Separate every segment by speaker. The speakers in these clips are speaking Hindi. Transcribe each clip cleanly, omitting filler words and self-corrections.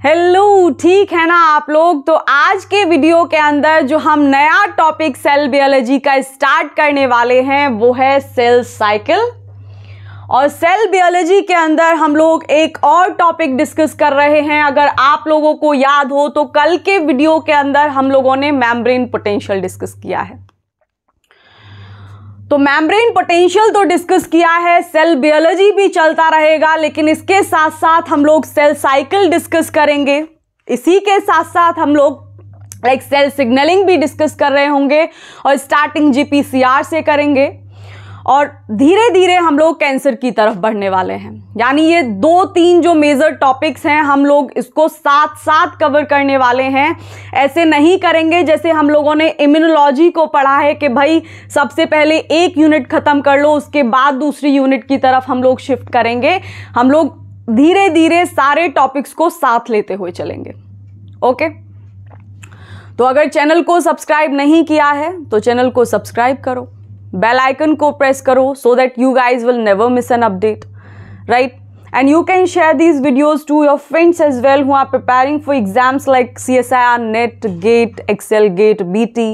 Speaker 1: हेलो, ठीक है ना आप लोग। तो आज के वीडियो के अंदर जो हम नया टॉपिक सेल बायोलॉजी का स्टार्ट करने वाले हैं वो है सेल साइकिल। और सेल बायोलॉजी के अंदर हम लोग एक और टॉपिक डिस्कस कर रहे हैं। अगर आप लोगों को याद हो तो कल के वीडियो के अंदर हम लोगों ने मेम्ब्रेन पोटेंशियल डिस्कस किया है। तो मेम्ब्रेन पोटेंशियल तो डिस्कस किया है, सेल बायोलॉजी भी चलता रहेगा, लेकिन इसके साथ साथ हम लोग सेल साइकिल डिस्कस करेंगे। इसी के साथ साथ हम लोग सेल सिग्नलिंग भी डिस्कस कर रहे होंगे और स्टार्टिंग GPCR से करेंगे। और धीरे धीरे हम लोग कैंसर की तरफ बढ़ने वाले हैं। यानी ये 2-3 जो मेजर टॉपिक्स हैं हम लोग इसको साथ साथ कवर करने वाले हैं। ऐसे नहीं करेंगे जैसे हम लोगों ने इम्यूनोलॉजी को पढ़ा है कि भाई सबसे पहले एक यूनिट ख़त्म कर लो, उसके बाद दूसरी यूनिट की तरफ हम लोग शिफ्ट करेंगे। हम लोग धीरे धीरे सारे टॉपिक्स को साथ लेते हुए चलेंगे। ओके, तो अगर चैनल को सब्सक्राइब नहीं किया है तो चैनल को सब्सक्राइब करो, बेल आइकन को प्रेस करो so that you guys will never miss an update, right? And you can share these videos to your friends as well who are preparing for exams like CSIR, NET, GATE, Excel, GATE, BT,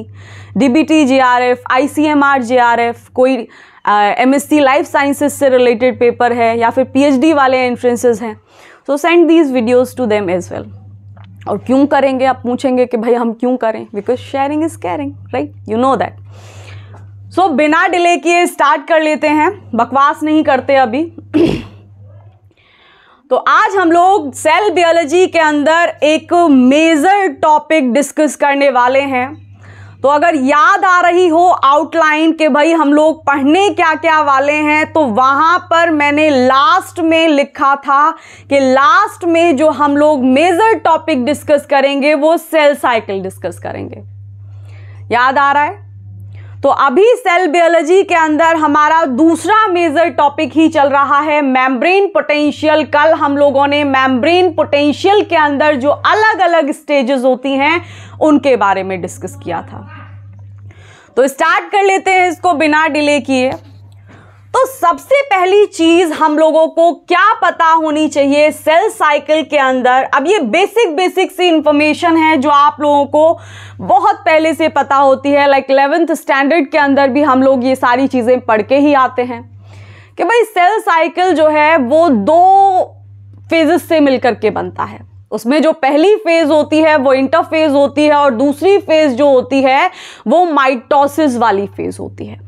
Speaker 1: DBT, JRF, ICMR, JRF, कोई MSc Life Sciences से related paper है या फिर PhD वाले entrances हैं, so send these videos to them as well. और क्यों करेंगे आप पूछेंगे कि भाई हम क्यों करें? Because sharing is caring, right? You know that. सो बिना डिले किए स्टार्ट कर लेते हैं, बकवास नहीं करते अभी। तो आज हम लोग सेल बायोलॉजी के अंदर एक मेजर टॉपिक डिस्कस करने वाले हैं। तो अगर याद आ रही हो आउटलाइन के भाई हम लोग पढ़ने क्या क्या वाले हैं, तो वहां पर मैंने लास्ट में लिखा था कि लास्ट में जो हम लोग मेजर टॉपिक डिस्कस करेंगे वो सेल साइकिल डिस्कस करेंगे। याद आ रहा है? तो अभी सेल बायोलॉजी के अंदर हमारा दूसरा मेजर टॉपिक ही चल रहा है मेम्ब्रेन पोटेंशियल। कल हम लोगों ने मेम्ब्रेन पोटेंशियल के अंदर जो अलग अलग स्टेजेस होती हैं उनके बारे में डिस्कस किया था। तो स्टार्ट कर लेते हैं इसको बिना डिले किए। तो सबसे पहली चीज हम लोगों को क्या पता होनी चाहिए सेल साइकिल के अंदर। अब ये बेसिक सी इंफॉर्मेशन है जो आप लोगों को बहुत पहले से पता होती है। लाइक 11th स्टैंडर्ड के अंदर भी हम लोग ये सारी चीजें पढ़ के ही आते हैं कि भाई सेल साइकिल जो है वो 2 फेजेस से मिलकर के बनता है। उसमें जो पहली फेज होती है वो इंटरफेज होती है और दूसरी फेज जो होती है वो माइटोसिस वाली फेज होती है।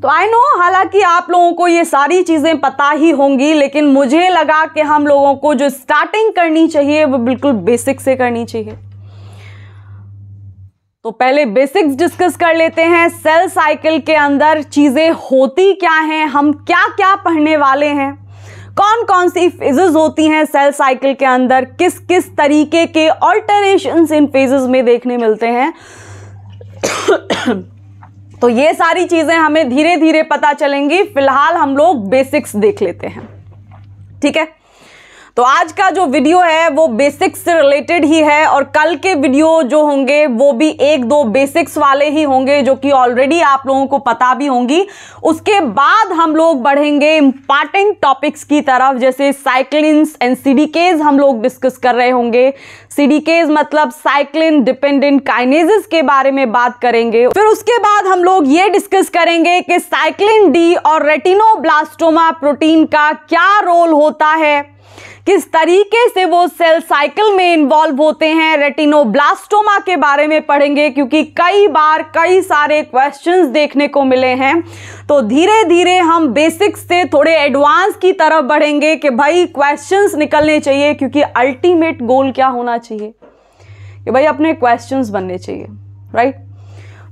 Speaker 1: तो आई नो हालांकि आप लोगों को ये सारी चीज़ें पता ही होंगी, लेकिन मुझे लगा कि हम लोगों को जो स्टार्टिंग करनी चाहिए वो बिल्कुल बेसिक से करनी चाहिए। तो पहले बेसिक्स डिस्कस कर लेते हैं। सेल साइकिल के अंदर चीज़ें होती क्या हैं, हम क्या क्या पढ़ने वाले हैं, कौन कौन सी फेजेस होती हैं सेल साइकिल के अंदर, किस किस तरीके के ऑल्टरेशंस इन फेजेस में देखने मिलते हैं। तो ये सारी चीजें हमें धीरे धीरे पता चलेंगी। फिलहाल हम लोग बेसिक्स देख लेते हैं, ठीक है? तो आज का जो वीडियो है वो बेसिक्स से रिलेटेड ही है और कल के वीडियो जो होंगे वो भी 1-2 बेसिक्स वाले ही होंगे जो कि ऑलरेडी आप लोगों को पता भी होंगी। उसके बाद हम लोग बढ़ेंगे इंपॉर्टेंट टॉपिक्स की तरफ, जैसे साइक्लिन्स एंड सीडीकेज हम लोग डिस्कस कर रहे होंगे। सीडीकेज मतलब साइक्लिन डिपेंडेंट काइनेजेस के बारे में बात करेंगे। फिर उसके बाद हम लोग ये डिस्कस करेंगे कि साइक्लिन डी और रेटिनोब्लास्टोमा प्रोटीन का क्या रोल होता है, किस तरीके से वो सेल साइकिल में इन्वॉल्व होते हैं। रेटिनोब्लास्टोमा के बारे में पढ़ेंगे क्योंकि कई बार कई सारे क्वेश्चंस देखने को मिले हैं। तो धीरे धीरे हम बेसिक्स से थोड़े एडवांस की तरफ बढ़ेंगे कि भाई क्वेश्चंस निकलने चाहिए, क्योंकि अल्टीमेट गोल क्या होना चाहिए कि भाई अपने क्वेश्चंस बनने चाहिए, राइट?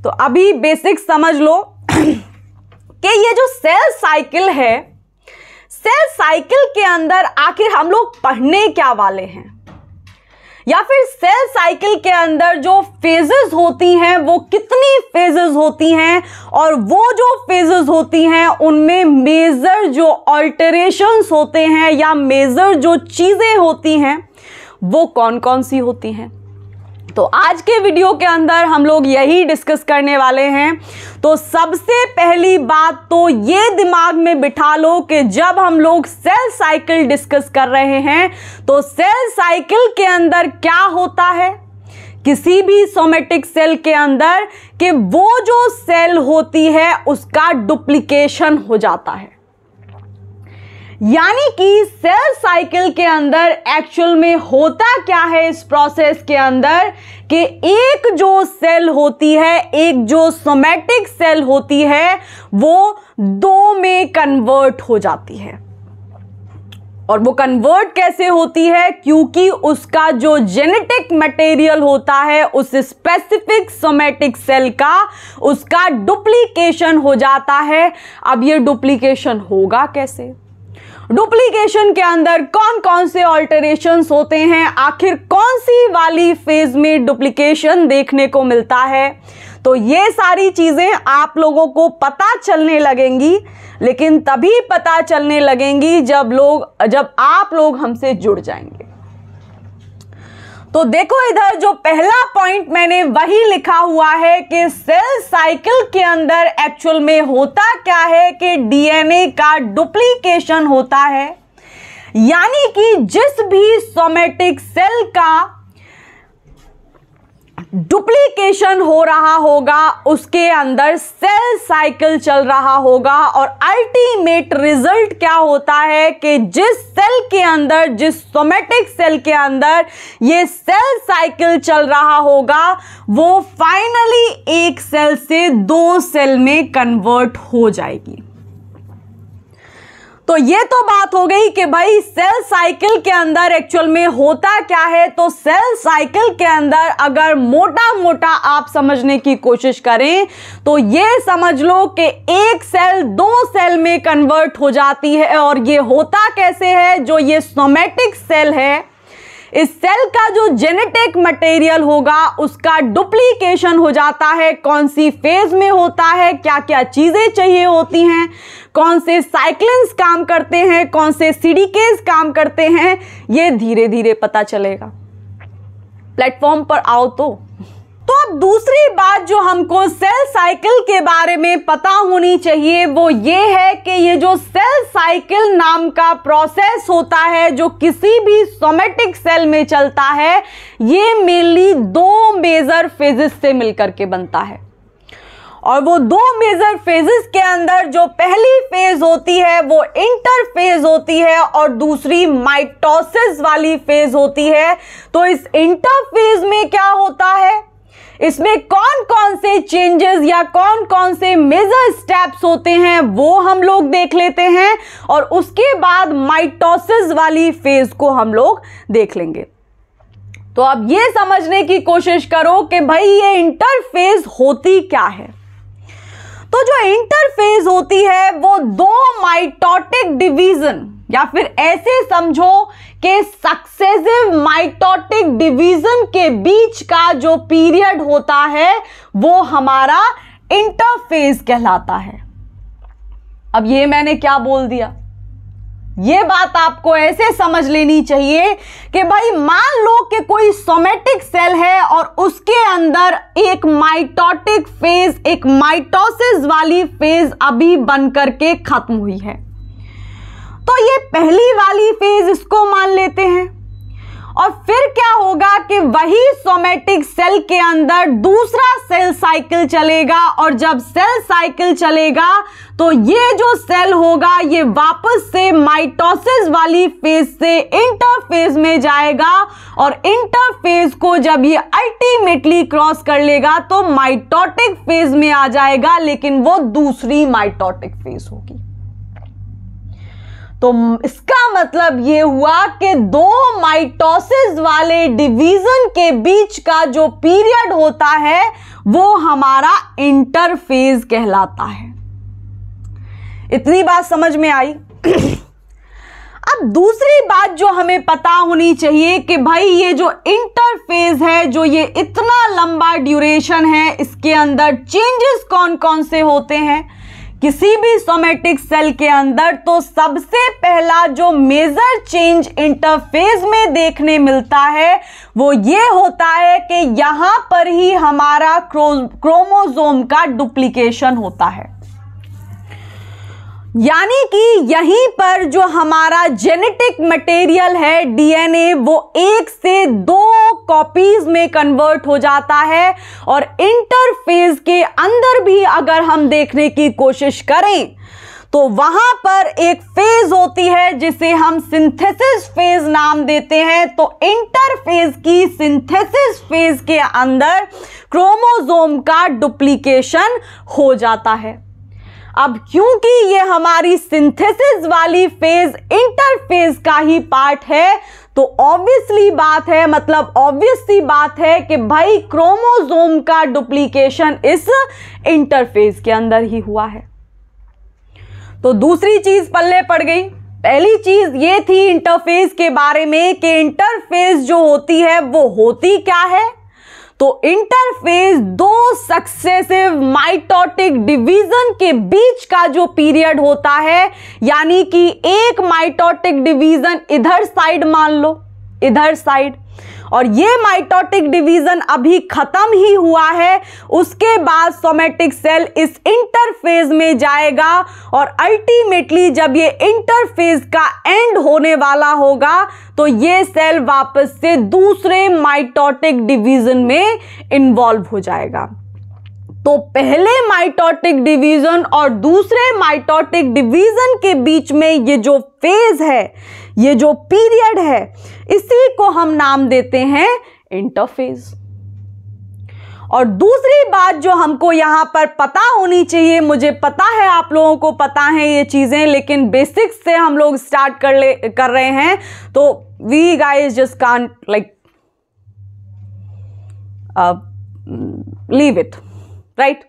Speaker 1: तो अभी बेसिक्स समझ लो कि ये जो सेल साइकिल है, सेल साइकिल के अंदर आखिर हम लोग पढ़ने क्या वाले हैं, या फिर सेल साइकिल के अंदर जो फेजेस होती हैं वो कितनी फेजेस होती हैं, और वो जो फेजेस होती हैं उनमें मेजर जो ऑल्टरेशंस होते हैं या मेजर जो चीजें होती हैं वो कौन कौन सी होती हैं। तो आज के वीडियो के अंदर हम लोग यही डिस्कस करने वाले हैं। तो सबसे पहली बात तो ये दिमाग में बिठा लो कि जब हम लोग सेल साइकिल डिस्कस कर रहे हैं तो सेल साइकिल के अंदर क्या होता है किसी भी सोमेटिक सेल के अंदर, कि वो जो सेल होती है उसका डुप्लीकेशन हो जाता है। यानी कि सेल साइकिल के अंदर एक्चुअल में होता क्या है इस प्रोसेस के अंदर, कि एक जो सेल होती है, एक जो सोमेटिक सेल होती है, वो दो में कन्वर्ट हो जाती है। और वो कन्वर्ट कैसे होती है, क्योंकि उसका जो जेनेटिक मटेरियल होता है उस स्पेसिफिक सोमेटिक सेल का, उसका डुप्लीकेशन हो जाता है। अब ये डुप्लीकेशन होगा कैसे, डुप्लीकेशन के अंदर कौन कौन से ऑल्टरेशंस होते हैं, आखिर कौन सी वाली फेज में डुप्लीकेशन देखने को मिलता है, तो ये सारी चीजें आप लोगों को पता चलने लगेंगी। लेकिन तभी पता चलने लगेंगी जब आप लोग हमसे जुड़ जाएंगे। तो देखो इधर जो पहला पॉइंट मैंने वही लिखा हुआ है कि सेल साइकिल के अंदर एक्चुअल में होता क्या है कि डीएनए का डुप्लीकेशन होता है। यानी कि जिस भी सोमेटिक सेल का डुप्लीकेशन हो रहा होगा उसके अंदर सेल साइकिल चल रहा होगा, और अल्टीमेट रिजल्ट क्या होता है कि जिस सेल के अंदर, जिस सोमेटिक सेल के अंदर ये सेल साइकिल चल रहा होगा, वो फाइनली एक सेल से दो सेल में कन्वर्ट हो जाएगी। तो ये तो बात हो गई कि भाई सेल साइकिल के अंदर एक्चुअल में होता क्या है। तो सेल साइकिल के अंदर अगर मोटा मोटा आप समझने की कोशिश करें तो ये समझ लो कि एक सेल दो सेल में कन्वर्ट हो जाती है। और ये होता कैसे है, जो ये सोमेटिक सेल है, इस सेल का जो जेनेटिक मटेरियल होगा उसका डुप्लीकेशन हो जाता है। कौन सी फेज में होता है, क्या क्या चीजें चाहिए होती हैं, कौन से साइक्लिन्स काम करते हैं, कौन से सीडीकेज काम करते हैं, ये धीरे धीरे पता चलेगा। प्लेटफॉर्म पर आओ तो अब दूसरी बात जो हमको सेल साइकिल के बारे में पता होनी चाहिए वो ये है कि ये जो सेल साइकिल नाम का प्रोसेस होता है जो किसी भी सोमेटिक सेल में चलता है, ये मेनली दो मेजर फेजेस से मिलकर के बनता है। और वो दो मेजर फेजेस के अंदर जो पहली फेज होती है वो इंटरफेज होती है और दूसरी माइटोसिस वाली फेज होती है। तो इस इंटरफेज में क्या होता है, इसमें कौन कौन से चेंजेस या कौन कौन से मेजर स्टेप्स होते हैं वो हम लोग देख लेते हैं, और उसके बाद माइटोसिस वाली फेज को हम लोग देख लेंगे। तो अब ये समझने की कोशिश करो कि भाई ये इंटरफेज होती क्या है। तो जो इंटरफेज होती है वो दो माइटोटिक डिवीजन, या फिर ऐसे समझो कि सक्सेसिव माइटोटिक डिवीजन के बीच का जो पीरियड होता है वो हमारा इंटरफेज कहलाता है। अब ये मैंने क्या बोल दिया, ये बात आपको ऐसे समझ लेनी चाहिए कि भाई मान लो कि कोई सोमेटिक सेल है और उसके अंदर एक माइटोटिक फेज, एक माइटोसिस वाली फेज अभी बन करके खत्म हुई है। तो ये पहली वाली फेज इसको मान लेते हैं, और फिर क्या होगा कि वही सोमेटिक सेल के अंदर दूसरा सेल साइकिल चलेगा, और जब सेल साइकिल चलेगा तो ये जो सेल होगा ये वापस से माइटोसिस वाली फेज से इंटरफेज में जाएगा, और इंटरफेज को जब ये अल्टीमेटली क्रॉस कर लेगा तो माइटोटिक फेज में आ जाएगा, लेकिन वो दूसरी माइटोटिक फेज होगी। तो इसका मतलब ये हुआ कि दो माइटोसिस वाले डिवीजन के बीच का जो पीरियड होता है वो हमारा इंटरफेज कहलाता है। इतनी बात समझ में आई। अब दूसरी बात जो हमें पता होनी चाहिए कि भाई ये जो इंटरफेज है, जो ये इतना लंबा ड्यूरेशन है, इसके अंदर चेंजेस कौन कौन से होते हैं, किसी भी सोमेटिक सेल के अंदर, तो सबसे पहला जो मेजर चेंज इंटरफेज में देखने मिलता है वो ये होता है कि यहां पर ही हमारा क्रोमोसोम का डुप्लीकेशन होता है। यानी कि यहीं पर जो हमारा जेनेटिक मटेरियल है डीएनए, वो 1 से 2 कॉपीज में कन्वर्ट हो जाता है। और इंटरफेज के अंदर भी अगर हम देखने की कोशिश करें तो वहां पर एक फेज होती है जिसे हम सिंथेसिस फेज नाम देते हैं। तो इंटरफेज की सिंथेसिस फेज के अंदर क्रोमोसोम का डुप्लीकेशन हो जाता है। अब क्योंकि ये हमारी सिंथेसिस वाली फेज इंटरफेज का ही पार्ट है, तो ऑब्वियसली बात है, मतलब ऑब्वियस सी बात है कि भाई क्रोमोसोम का डुप्लीकेशन इस इंटरफेज के अंदर ही हुआ है। तो दूसरी चीज पल्ले पड़ गई। पहली चीज ये थी इंटरफेज के बारे में कि इंटरफेज जो होती है वो होती क्या है। तो इंटरफेज 2 सक्सेसिव माइटोटिक डिवीजन के बीच का जो पीरियड होता है, यानी कि एक माइटोटिक डिवीजन इधर साइड मान लो, इधर साइड, और ये माइटोटिक डिवीजन अभी खत्म ही हुआ है। उसके बाद सोमेटिक सेल इस इंटरफेज में जाएगा और अल्टीमेटली जब ये इंटरफेज का एंड होने वाला होगा तो ये सेल वापस से दूसरे माइटोटिक डिवीजन में इन्वॉल्व हो जाएगा। तो पहले माइटोटिक डिवीजन और दूसरे माइटोटिक डिवीजन के बीच में ये जो फेज है, ये जो पीरियड है, इसी को हम नाम देते हैं इंटरफेज। और दूसरी बात जो हमको यहां पर पता होनी चाहिए, मुझे पता है आप लोगों को पता है ये चीजें, लेकिन बेसिक्स से हम लोग स्टार्ट कर रहे हैं, तो we guys just can't like leave it, right.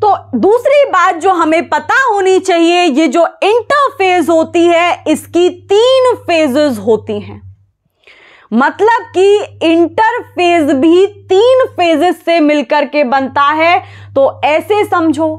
Speaker 1: तो दूसरी बात जो हमें पता होनी चाहिए, ये जो इंटरफेज होती है इसकी 3 फेजेस होती हैं। मतलब कि इंटरफेज भी 3 फेजेस से मिलकर के बनता है। तो ऐसे समझो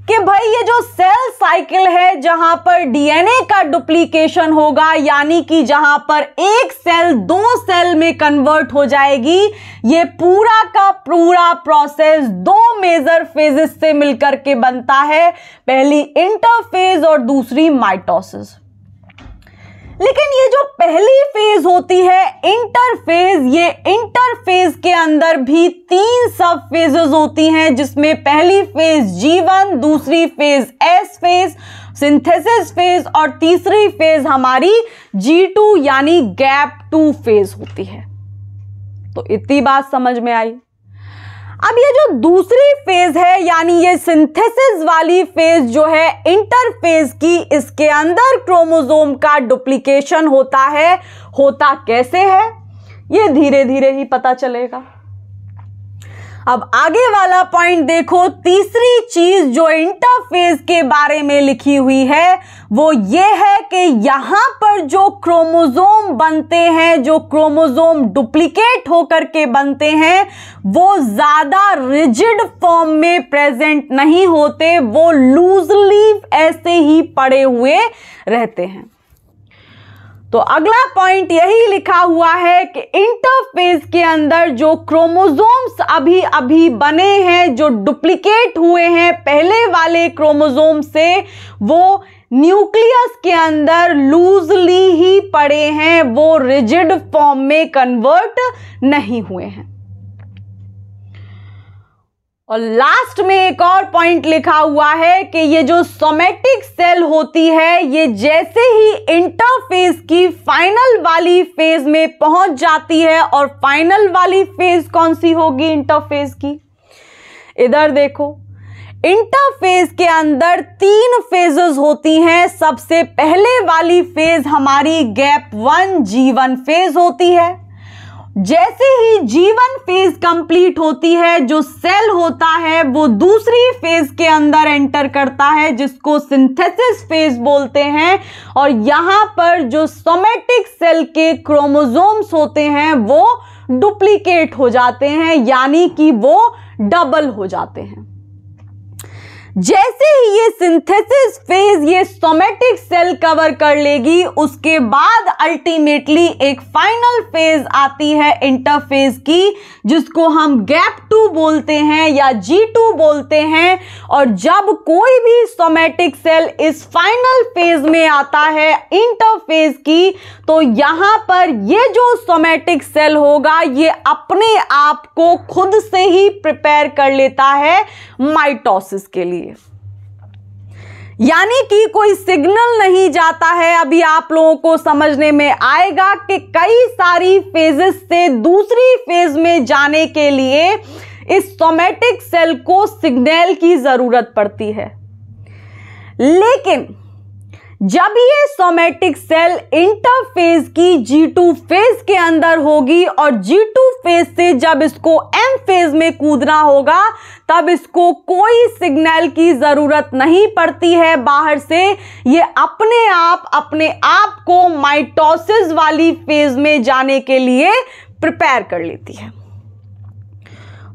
Speaker 1: कि भाई ये जो सेल साइकिल है, जहां पर डीएनए का डुप्लीकेशन होगा, यानी कि जहां पर एक सेल 2 सेल में कन्वर्ट हो जाएगी, ये पूरा का पूरा प्रोसेस 2 मेजर फेजेस से मिलकर के बनता है। पहली इंटरफेज और दूसरी माइटोसिस। लेकिन ये जो पहली फेज होती है इंटरफेज, ये इंटरफेज के अंदर भी 3 सब फेजेस होती हैं, जिसमें पहली फेज G1, दूसरी phase S phase, synthesis phase, और तीसरी फेज हमारी G2 यानी गैप 2 फेज होती है। तो इतनी बात समझ में आई। अब ये जो दूसरी फेज है, यानी ये सिंथेसिस वाली फेज जो है इंटरफेज की, इसके अंदर क्रोमोसोम का डुप्लीकेशन होता है। होता कैसे है ये धीरे धीरे ही पता चलेगा। अब आगे वाला पॉइंट देखो। तीसरी चीज जो इंटरफेज के बारे में लिखी हुई है वो ये है कि यहां पर जो क्रोमोसोम बनते हैं, जो क्रोमोसोम डुप्लीकेट होकर के बनते हैं, वो ज्यादा रिजिड फॉर्म में प्रेजेंट नहीं होते, वो लूजली ऐसे ही पड़े हुए रहते हैं। तो अगला पॉइंट यही लिखा हुआ है कि इंटरफेज के अंदर जो क्रोमोसोम्स अभी अभी बने हैं, जो डुप्लीकेट हुए हैं पहले वाले क्रोमोसोम से, वो न्यूक्लियस के अंदर लूजली ही पड़े हैं, वो रिजिड फॉर्म में कन्वर्ट नहीं हुए हैं। और लास्ट में एक और पॉइंट लिखा हुआ है कि ये जो सोमेटिक सेल होती है, ये जैसे ही इंटरफेज की फाइनल वाली फेज में पहुंच जाती है, और फाइनल वाली फेज कौन सी होगी इंटरफेज की, इधर देखो। इंटरफेज के अंदर 3 फेजेस होती हैं। सबसे पहले वाली फेज हमारी गैप 1 G1 फेज होती है। जैसे ही G1 फेज कंप्लीट होती है, जो सेल होता है वो दूसरी फेज के अंदर एंटर करता है, जिसको सिंथेसिस फेज बोलते हैं। और यहां पर जो सोमेटिक सेल के क्रोमोसोम्स होते हैं वो डुप्लीकेट हो जाते हैं, यानी कि वो डबल हो जाते हैं। जैसे ही ये सिंथेसिस फेज ये सोमेटिक सेल कवर कर लेगी, उसके बाद अल्टीमेटली एक फाइनल फेज आती है इंटरफेज की, जिसको हम गैप 2 बोलते हैं या G2 बोलते हैं। और जब कोई भी सोमेटिक सेल इस फाइनल फेज में आता है इंटरफेज की, तो यहां पर ये जो सोमेटिक सेल होगा ये अपने आप को खुद से ही प्रिपेयर कर लेता है माइटोसिस के लिए। यानी कि कोई सिग्नल नहीं जाता है। अभी आप लोगों को समझने में आएगा कि कई सारी फेजेस से दूसरी फेज में जाने के लिए इस सोमेटिक सेल को सिग्नल की जरूरत पड़ती है। लेकिन जब ये सोमेटिक सेल इंटरफेज की G2 फेज के अंदर होगी और G2 फेज से जब इसको M फेज में कूदना होगा, तब इसको कोई सिग्नल की जरूरत नहीं पड़ती है बाहर से। ये अपने आप को माइटोसिस वाली फेज में जाने के लिए प्रिपेयर कर लेती है।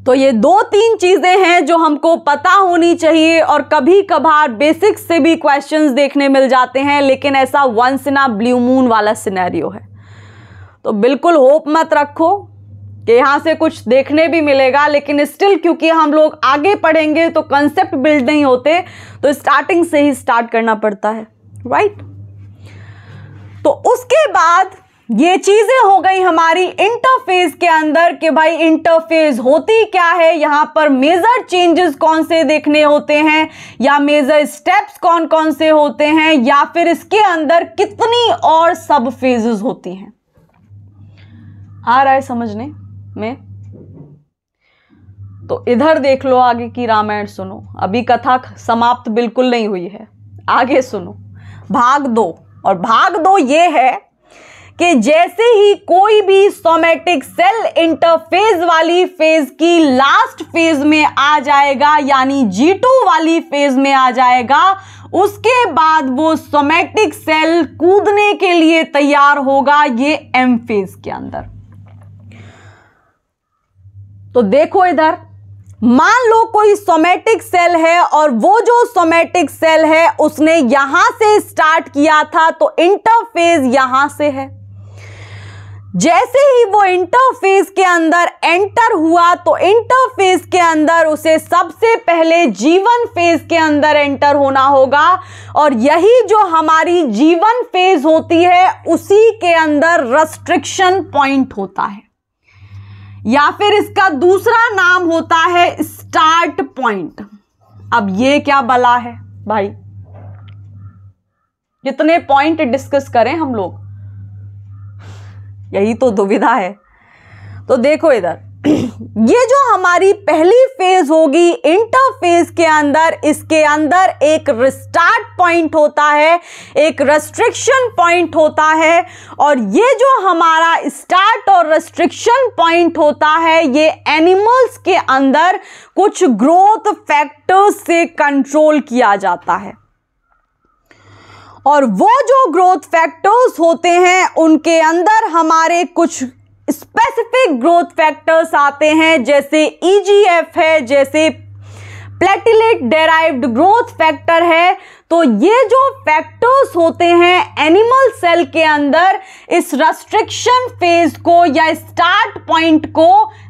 Speaker 1: तो ये 2-3 चीजें हैं जो हमको पता होनी चाहिए, और कभी कभार बेसिक्स से भी क्वेश्चंस देखने मिल जाते हैं, लेकिन ऐसा once in a blue moon वाला सिनेरियो है। तो बिल्कुल होप मत रखो कि यहां से कुछ देखने भी मिलेगा, लेकिन स्टिल क्योंकि हम लोग आगे पढ़ेंगे तो कंसेप्ट बिल्ड नहीं होते, तो स्टार्टिंग से ही स्टार्ट करना पड़ता है, राइट। तो उसके बाद ये चीजें हो गई हमारी इंटरफेज के अंदर कि भाई इंटरफेज होती क्या है, यहां पर मेजर चेंजेस कौन से देखने होते हैं, या मेजर स्टेप्स कौन कौन से होते हैं, या फिर इसके अंदर कितनी और सब फेजेस होती हैं। आ रहा है समझने में? तो इधर देख लो, आगे की रामायण सुनो। अभी कथा समाप्त बिल्कुल नहीं हुई है, आगे सुनो। भाग 2, और भाग 2 ये है कि जैसे ही कोई भी सोमेटिक सेल इंटरफेज वाली फेज की लास्ट फेज में आ जाएगा, यानी G2 वाली फेज में आ जाएगा, उसके बाद वो सोमेटिक सेल कूदने के लिए तैयार होगा ये M फेज के अंदर। तो देखो इधर, मान लो कोई सोमेटिक सेल है और वो जो सोमेटिक सेल है उसने यहां से स्टार्ट किया था, तो इंटरफेज यहां से है। जैसे ही वो इंटरफेज के अंदर एंटर हुआ, तो इंटरफेज के अंदर उसे सबसे पहले G1 फेज के अंदर एंटर होना होगा, और यही जो हमारी G1 फेज होती है उसी के अंदर रेस्ट्रिक्शन पॉइंट होता है, या फिर इसका दूसरा नाम होता है स्टार्ट पॉइंट। अब ये क्या बला है भाई, कितने पॉइंट डिस्कस करें हम लोग, यही तो दुविधा है। तो देखो इधर, ये जो हमारी पहली फेज होगी इंटरफेज के अंदर, इसके अंदर एक रिस्टार्ट पॉइंट होता है, एक रेस्ट्रिक्शन पॉइंट होता है, और ये जो हमारा स्टार्ट और रेस्ट्रिक्शन पॉइंट होता है ये एनिमल्स के अंदर कुछ ग्रोथ फैक्टर्स से कंट्रोल किया जाता है। और वो जो ग्रोथ फैक्टर्स होते हैं उनके अंदर हमारे कुछ स्पेसिफिक ग्रोथ फैक्टर्स आते हैं, जैसे EGF है, जैसे प्लेटलेट डेराइव्ड ग्रोथ फैक्टर है। तो ये जो फैक्टर्स होते हैं एनिमल सेल के अंदर इस रेस्ट्रिक्शन फेज को या स्टार्ट पॉइंट को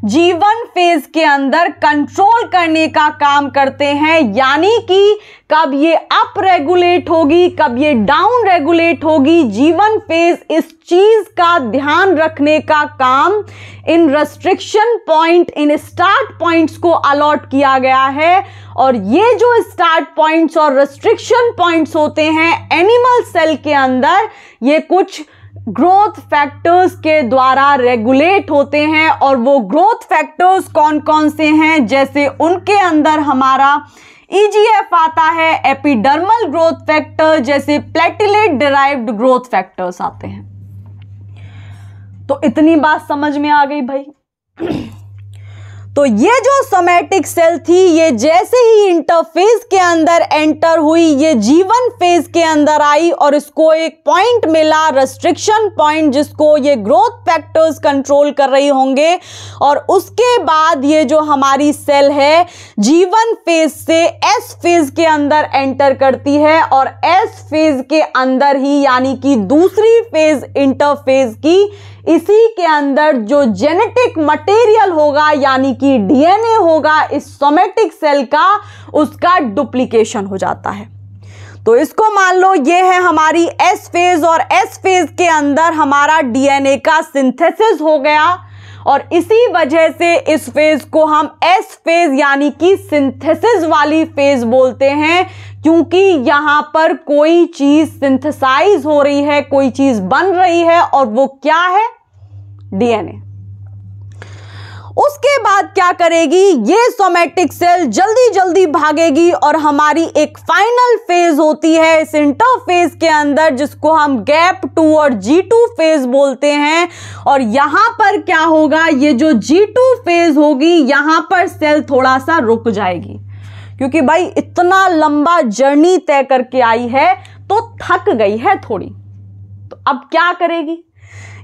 Speaker 1: G1 फेज के अंदर कंट्रोल करने का काम करते हैं, यानी कि कब ये अप रेगुलेट होगी, कब ये डाउन रेगुलेट होगी, G1 फेज इस चीज का ध्यान रखने का काम इन रेस्ट्रिक्शन पॉइंट, इन स्टार्ट पॉइंट्स को अलॉट किया गया है। और ये जो स्टार्ट पॉइंट्स और रेस्ट्रिक्शन पॉइंट्स होते हैं एनिमल सेल के अंदर, ये कुछ ग्रोथ फैक्टर्स के द्वारा रेगुलेट होते हैं। और वो ग्रोथ फैक्टर्स कौन कौन से हैं, जैसे उनके अंदर हमारा EGF आता है, एपिडर्मल ग्रोथ फैक्टर, जैसे प्लेटलेट डिराइव्ड ग्रोथ फैक्टर्स आते हैं। तो इतनी बात समझ में आ गई भाई। तो ये जो सोमैटिक सेल थी, ये जैसे ही इंटरफेज के अंदर एंटर हुई, ये G1 फेज के अंदर आई और इसको एक पॉइंट मिला, रेस्ट्रिक्शन पॉइंट, जिसको ये ग्रोथ फैक्टर्स कंट्रोल कर रही होंगे। और उसके बाद ये जो हमारी सेल है G1 फेज से S फेज के अंदर एंटर करती है और S फेज के अंदर ही, यानी कि दूसरी फेज इंटरफेज की, इसी के अंदर जो जेनेटिक मटेरियल होगा यानी कि डीएनए होगा इस सोमैटिक सेल का, उसका डुप्लीकेशन हो जाता है। तो इसको मान लो ये है हमारी एस फेज और एस फेज के अंदर हमारा डीएनए का सिंथेसिस हो गया और इसी वजह से इस फेज को हम एस फेज यानी कि सिंथेसिस वाली फेज बोलते हैं, क्योंकि यहां पर कोई चीज सिंथेसाइज हो रही है, कोई चीज बन रही है और वो क्या है? डीएनए। उसके बाद क्या करेगी ये सोमैटिक सेल? जल्दी जल्दी भागेगी और हमारी एक फाइनल फेज होती है इस इंटरफेज के अंदर, जिसको हम गैप 2 और G2 फेज बोलते हैं। और यहां पर क्या होगा? ये जो G2 फेज होगी, यहां पर सेल थोड़ा सा रुक जाएगी, क्योंकि भाई इतना लंबा जर्नी तय करके आई है तो थक गई है थोड़ी। तो अब क्या करेगी?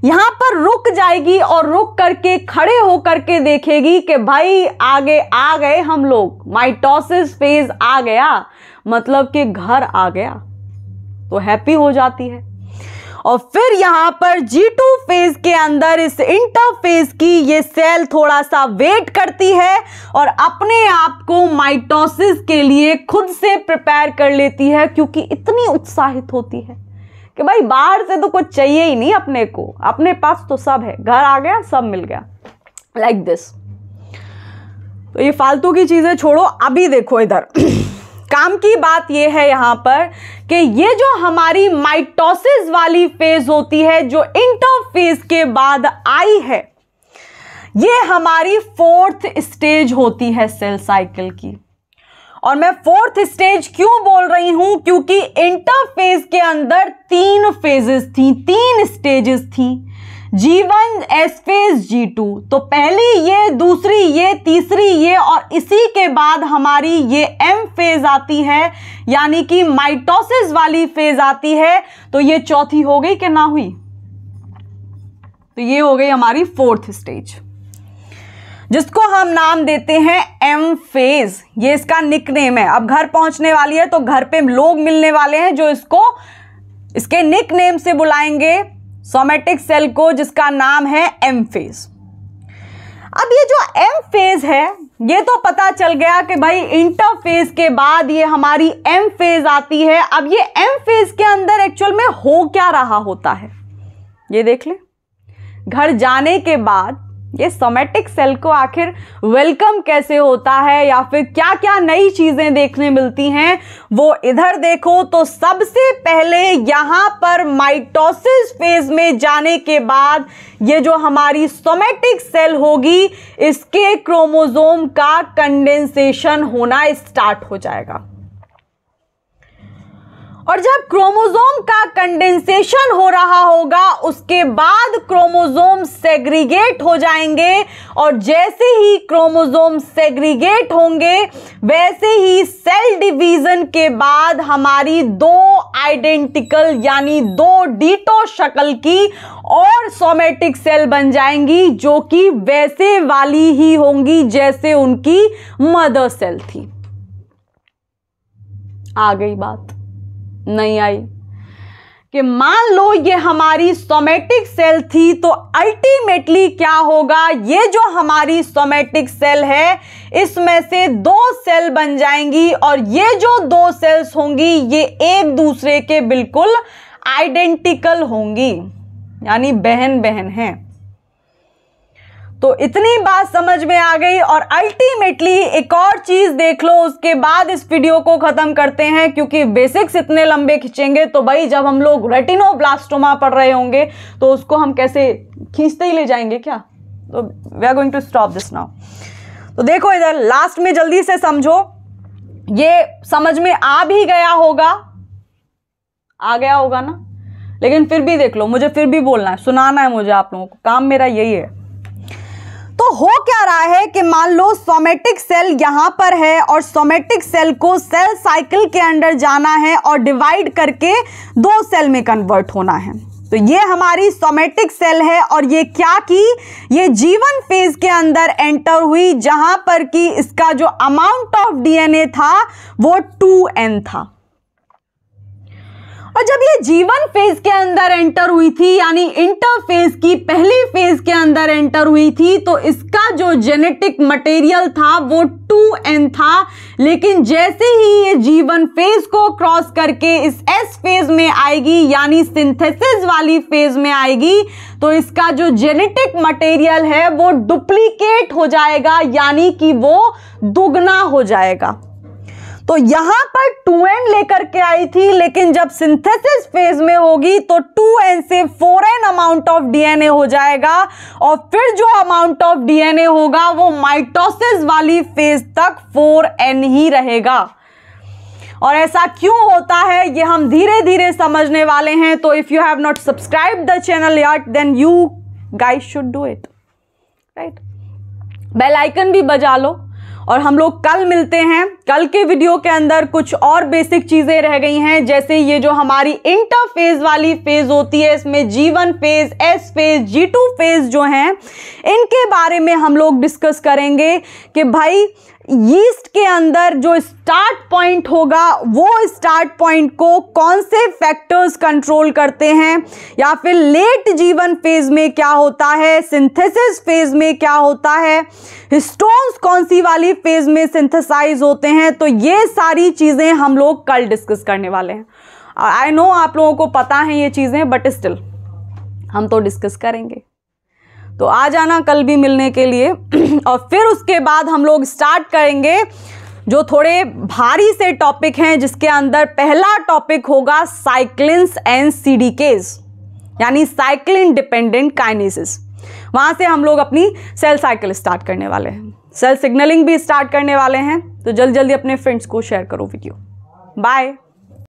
Speaker 1: यहां पर रुक जाएगी और रुक करके खड़े होकर के देखेगी कि भाई आगे आ गए हम लोग, माइटोसिस फेज आ गया, मतलब कि घर आ गया। तो हैप्पी हो जाती है और फिर यहां पर G2 फेज के अंदर इस इंटरफेज की ये सेल थोड़ा सा वेट करती है और अपने आप को माइटोसिस के लिए खुद से प्रिपेयर कर लेती है, क्योंकि इतनी उत्साहित होती है कि भाई बाहर से तो कुछ चाहिए ही नहीं अपने को, अपने पास तो सब है, घर आ गया, सब मिल गया, लाइक दिस। तो ये फालतू की चीजें छोड़ो, अभी देखो इधर काम की बात ये है यहां पर कि ये जो हमारी माइटोसिस वाली फेज होती है, जो इंटरफेज के बाद आई है, ये हमारी 4th स्टेज होती है सेल साइकिल की। और मैं 4th स्टेज क्यों बोल रही हूं? क्योंकि इंटरफेज के अंदर 3 फेजेस थी, 3 स्टेजेस थी, G1, S फेज, G2। तो पहली ये, दूसरी ये, तीसरी ये और इसी के बाद हमारी ये M फेज आती है, यानी कि माइटोसिस वाली फेज आती है। तो ये चौथी हो गई कि ना हुई? तो ये हो गई हमारी 4th स्टेज, जिसको हम नाम देते हैं M फेज। ये इसका निकनेम है। अब घर पहुंचने वाली है तो घर पे लोग मिलने वाले हैं जो इसको इसके निकनेम से बुलाएंगे सोमैटिक सेल को, जिसका नाम है M फेज। अब ये जो M फेज है, ये तो पता चल गया कि भाई इंटरफेज के बाद ये हमारी M फेज आती है। अब ये M फेज के अंदर एक्चुअल में हो क्या रहा होता है, ये देख ले। घर जाने के बाद ये सोमैटिक सेल को आखिर वेलकम कैसे होता है या फिर क्या क्या नई चीजें देखने मिलती हैं, वो इधर देखो। तो सबसे पहले यहां पर माइटोसिस फेज में जाने के बाद ये जो हमारी सोमैटिक सेल होगी, इसके क्रोमोसोम का कंडेंसेशन होना स्टार्ट हो जाएगा। और जब क्रोमोसोम का कंडेंसेशन हो रहा होगा, उसके बाद क्रोमोसोम सेग्रीगेट हो जाएंगे और जैसे ही क्रोमोसोम सेग्रीगेट होंगे, वैसे ही सेल डिवीजन के बाद हमारी 2 आइडेंटिकल यानी 2 डीटो शक्ल की और सोमैटिक सेल बन जाएंगी, जो कि वैसे वाली ही होंगी जैसे उनकी मदर सेल थी। आ गई बात? नहीं आई? कि मान लो ये हमारी सोमैटिक सेल थी, तो अल्टीमेटली क्या होगा? ये जो हमारी सोमैटिक सेल है, इसमें से 2 सेल बन जाएंगी और ये जो 2 सेल्स होंगी, ये एक दूसरे के बिल्कुल आइडेंटिकल होंगी, यानी बहन बहन हैं। तो इतनी बात समझ में आ गई। और अल्टीमेटली एक और चीज देख लो, उसके बाद इस वीडियो को खत्म करते हैं, क्योंकि बेसिक्स इतने लंबे खींचेंगे तो भाई जब हम लोग रेटिनोब्लास्टोमा पढ़ रहे होंगे तो उसको हम कैसे खींचते ही ले जाएंगे क्या? तो we are going to stop this now. तो देखो इधर लास्ट में जल्दी से समझो, ये समझ में आ भी गया होगा, आ गया होगा ना, लेकिन फिर भी देख लो, मुझे फिर भी बोलना है, सुनाना है मुझे आप लोगों को, काम मेरा यही है। तो तो हो क्या रहा है कि मान लो सोमेटिक सेल यहां पर है और सोमेटिक सेल को सेल साइकिल के अंदर जाना है और डिवाइड करके 2 सेल में कन्वर्ट होना है। तो ये हमारी सोमेटिक सेल है और ये क्या की, ये G1 फेज के अंदर एंटर हुई, जहां पर कि इसका जो अमाउंट ऑफ डीएनए था वो 2n था। और जब ये G1 फेज के अंदर एंटर हुई थी, यानी इंटरफेज की पहली फेज के अंदर एंटर हुई थी, तो इसका जो जेनेटिक मटेरियल था वो 2n था। लेकिन जैसे ही ये G1 फेज को क्रॉस करके इस S फेज में आएगी, यानी सिंथेसिस वाली फेज में आएगी, तो इसका जो जेनेटिक मटेरियल है वो डुप्लीकेट हो जाएगा, यानी कि वो दुगना हो जाएगा। तो यहां पर 2n लेकर के आई थी, लेकिन जब सिंथेसिस फेज में होगी तो 2n से 4n अमाउंट ऑफ डीएनए हो जाएगा और फिर जो अमाउंट ऑफ डीएनए होगा वो माइटोसिस वाली फेज तक 4n ही रहेगा। और ऐसा क्यों होता है ये हम धीरे धीरे समझने वाले हैं। तो if you have not subscribed the channel yet, then you guys should do it, right. Bell icon भी बजा लो। और हम लोग कल मिलते हैं। कल के वीडियो के अंदर कुछ और बेसिक चीजें रह गई हैं, जैसे ये जो हमारी इंटरफेज वाली फेज होती है, इसमें G1 phase, S phase, G2 phase जो हैं, इनके बारे में हम लोग डिस्कस करेंगे कि भाई यीस्ट के अंदर जो स्टार्ट पॉइंट होगा वो स्टार्ट पॉइंट को कौन से फैक्टर्स कंट्रोल करते हैं, या फिर लेट G1 फेज में क्या होता है, सिंथेसिस फेज में क्या होता है, हिस्टोन्स कौन सी वाली फेज में सिंथेसाइज होते हैं। तो ये सारी चीजें हम लोग कल डिस्कस करने वाले हैं। आई नो आप लोगों को पता है ये चीजें, बट स्टिल हम तो डिस्कस करेंगे। तो आ जाना कल भी मिलने के लिए। और फिर उसके बाद हम लोग स्टार्ट करेंगे जो थोड़े भारी से टॉपिक हैं, जिसके अंदर पहला टॉपिक होगा साइक्लिन्स एंड सीडीकेज, यानी साइक्लिन डिपेंडेंट काइनेसिस। वहां से हम लोग अपनी सेल साइकिल स्टार्ट करने वाले हैं, सेल सिग्नलिंग भी स्टार्ट करने वाले हैं। तो जल्दी जल्दी अपने फ्रेंड्स को शेयर करो वीडियो। बाय।